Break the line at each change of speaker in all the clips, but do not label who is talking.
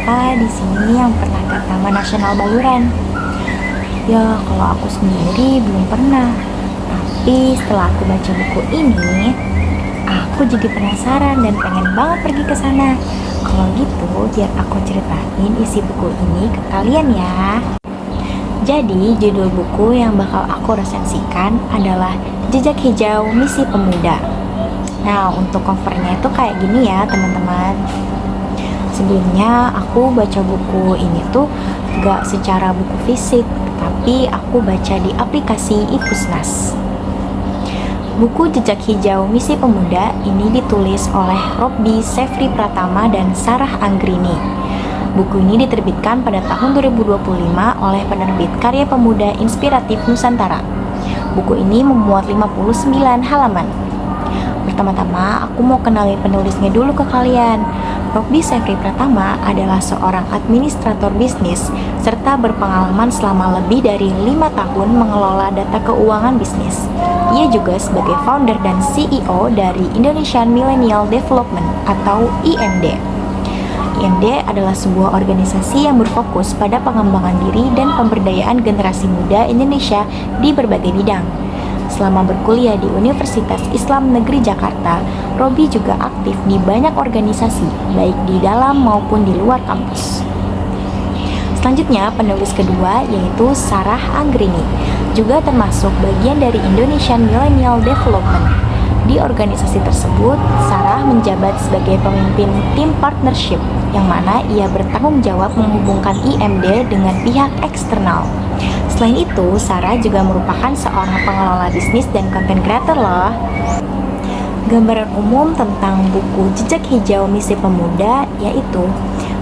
siapa di sini yang pernah ke Taman Nasional Baluran? Ya, kalau aku sendiri belum pernah. Tapi setelah aku baca buku ini, aku jadi penasaran dan pengen banget pergi ke sana. Kalau gitu, biar aku ceritain isi buku ini ke kalian ya. Jadi, judul buku yang bakal aku resensikan adalah Jejak Hijau Misi Pemuda. Nah, untuk covernya itu kayak gini ya, teman-teman. Sebelumnya, aku baca buku ini tuh gak secara buku fisik, tapi aku baca di aplikasi iPusnas. Buku Jejak Hijau Misi Pemuda ini ditulis oleh Robby Sefri Pratama dan Sarah Anggrini. Buku ini diterbitkan pada tahun 2025 oleh penerbit Karya Pemuda Inspiratif Nusantara. Buku ini memuat 59 halaman. Pertama-tama, aku mau kenalin penulisnya dulu ke kalian. Robby Sefri Pratama adalah seorang administrator bisnis serta berpengalaman selama lebih dari 5 tahun mengelola data keuangan bisnis. Ia juga sebagai founder dan CEO dari Indonesian Millennial Development atau IMD. IMD adalah sebuah organisasi yang berfokus pada pengembangan diri dan pemberdayaan generasi muda Indonesia di berbagai bidang. Selama berkuliah di Universitas Islam Negeri Jakarta, Robby juga aktif di banyak organisasi, baik di dalam maupun di luar kampus. Selanjutnya, penulis kedua yaitu Sarah Anggrini, juga termasuk bagian dari Indonesian Millennial Development. Di organisasi tersebut, Sarah menjabat sebagai pemimpin tim partnership, yang mana ia bertanggung jawab menghubungkan IMD dengan pihak eksternal. Selain itu, Sarah juga merupakan seorang pengelola bisnis dan content creator loh. Gambaran umum tentang buku Jejak Hijau Misi Pemuda yaitu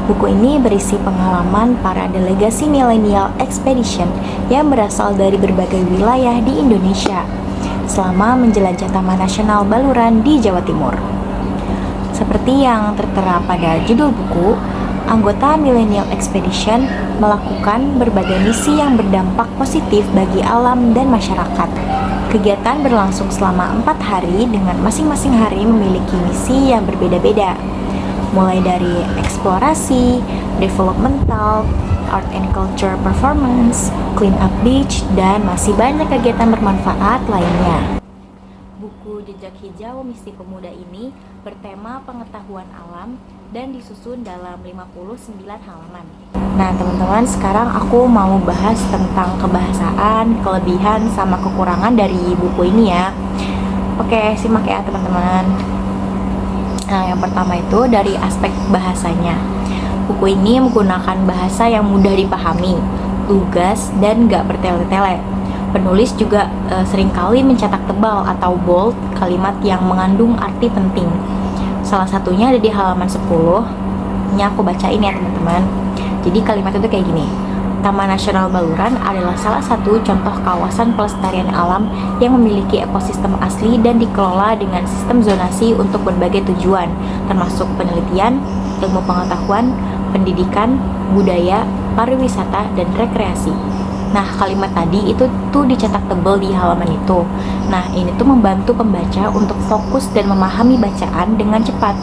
buku ini berisi pengalaman para delegasi Millennial Expedition yang berasal dari berbagai wilayah di Indonesia selama menjelajah Taman Nasional Baluran di Jawa Timur. Seperti yang tertera pada judul buku, anggota Millennial Expedition melakukan berbagai misi yang berdampak positif bagi alam dan masyarakat. Kegiatan berlangsung selama 4 hari dengan masing-masing hari memiliki misi yang berbeda-beda. Mulai dari eksplorasi, developmental, art and culture performance, clean up beach, dan masih banyak kegiatan bermanfaat lainnya. Buku Jejak Hijau Misi Pemuda ini bertema pengetahuan alam dan disusun dalam 59 halaman. Nah, teman-teman, sekarang aku mau bahas tentang kebahasaan, kelebihan, sama kekurangan dari buku ini ya. Oke, simak ya teman-teman. Nah, yang pertama itu dari aspek bahasanya. Buku ini menggunakan bahasa yang mudah dipahami, lugas, dan gak bertele-tele. Penulis juga seringkali mencetak tebal atau bold kalimat yang mengandung arti penting. Salah satunya ada di halaman 10. Ini aku bacain ya teman-teman. Jadi kalimat itu kayak gini. Taman Nasional Baluran adalah salah satu contoh kawasan pelestarian alam yang memiliki ekosistem asli dan dikelola dengan sistem zonasi untuk berbagai tujuan, termasuk penelitian, ilmu pengetahuan, pendidikan, budaya, pariwisata, dan rekreasi. Nah, kalimat tadi itu tuh dicetak tebal di halaman itu. Nah, ini tuh membantu pembaca untuk fokus dan memahami bacaan dengan cepat.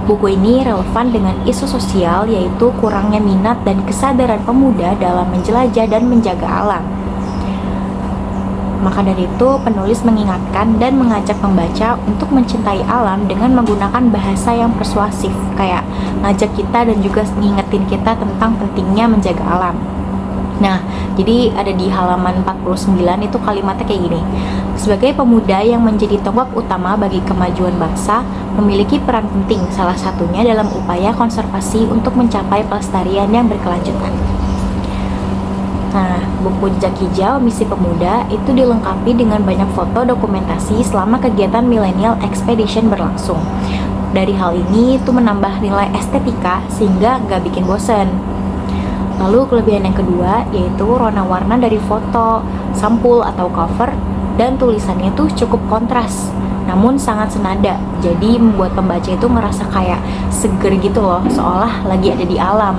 Buku ini relevan dengan isu sosial, yaitu kurangnya minat dan kesadaran pemuda dalam menjelajah dan menjaga alam. Maka dari itu, penulis mengingatkan dan mengajak pembaca untuk mencintai alam dengan menggunakan bahasa yang persuasif, kayak ngajak kita dan juga ngingetin kita tentang pentingnya menjaga alam. Nah, jadi ada di halaman 49 itu kalimatnya kayak gini. Sebagai pemuda yang menjadi tonggak utama bagi kemajuan bangsa, memiliki peran penting salah satunya dalam upaya konservasi untuk mencapai pelestarian yang berkelanjutan. Nah, buku Jejak Hijau Misi Pemuda itu dilengkapi dengan banyak foto dokumentasi selama kegiatan Millennial Expedition berlangsung. Dari hal ini itu menambah nilai estetika sehingga gak bikin bosen. Lalu kelebihan yang kedua yaitu warna-warna dari foto, sampul atau cover, dan tulisannya tuh cukup kontras, namun sangat senada. Jadi membuat pembaca itu ngerasa kayak seger gitu loh, seolah lagi ada di alam.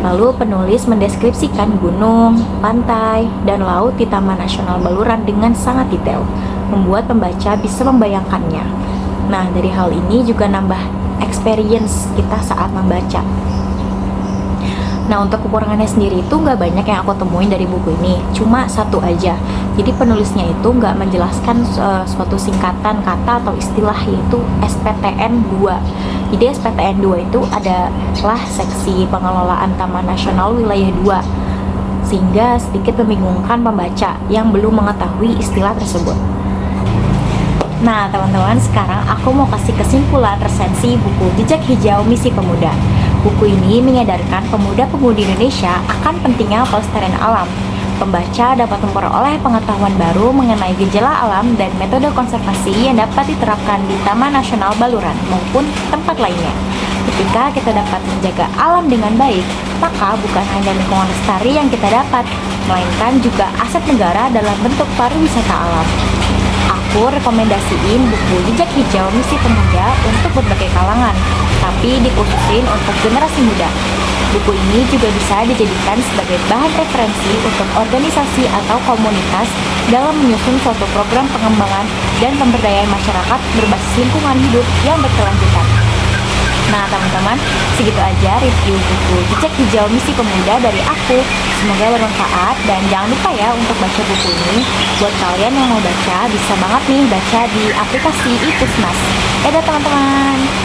Lalu penulis mendeskripsikan gunung, pantai, dan laut di Taman Nasional Baluran dengan sangat detail, membuat pembaca bisa membayangkannya. Nah, dari hal ini juga nambah experience kita saat membaca. Nah, untuk kekurangannya sendiri itu nggak banyak yang aku temuin dari buku ini, cuma satu aja. Jadi penulisnya itu nggak menjelaskan suatu singkatan kata atau istilah, yaitu SPTN 2. Jadi SPTN 2 itu adalah seksi pengelolaan Taman Nasional Wilayah 2, sehingga sedikit membingungkan pembaca yang belum mengetahui istilah tersebut. Nah, teman-teman, sekarang aku mau kasih kesimpulan resensi buku Jejak Hijau Misi Pemuda. Buku ini menyadarkan pemuda-pemudi Indonesia akan pentingnya pelestarian alam. Pembaca dapat memperoleh pengetahuan baru mengenai gejala alam dan metode konservasi yang dapat diterapkan di Taman Nasional Baluran maupun tempat lainnya. Ketika kita dapat menjaga alam dengan baik, maka bukan hanya lingkungan lestari yang kita dapat, melainkan juga aset negara dalam bentuk pariwisata alam. Aku rekomendasiin buku Jejak Hijau Misi Pemuda untuk berbagai kalangan, tapi dikhususin untuk generasi muda. Buku ini juga bisa dijadikan sebagai bahan referensi untuk organisasi atau komunitas dalam menyusun suatu program pengembangan dan pemberdayaan masyarakat berbasis lingkungan hidup yang berkelanjutan. Nah, teman-teman, segitu aja review buku Jejak Hijau Misi Pemuda dari aku. Semoga bermanfaat, dan jangan lupa ya untuk baca buku ini. Buat kalian yang mau baca, bisa banget nih baca di aplikasi iPusnas. Dadah teman-teman.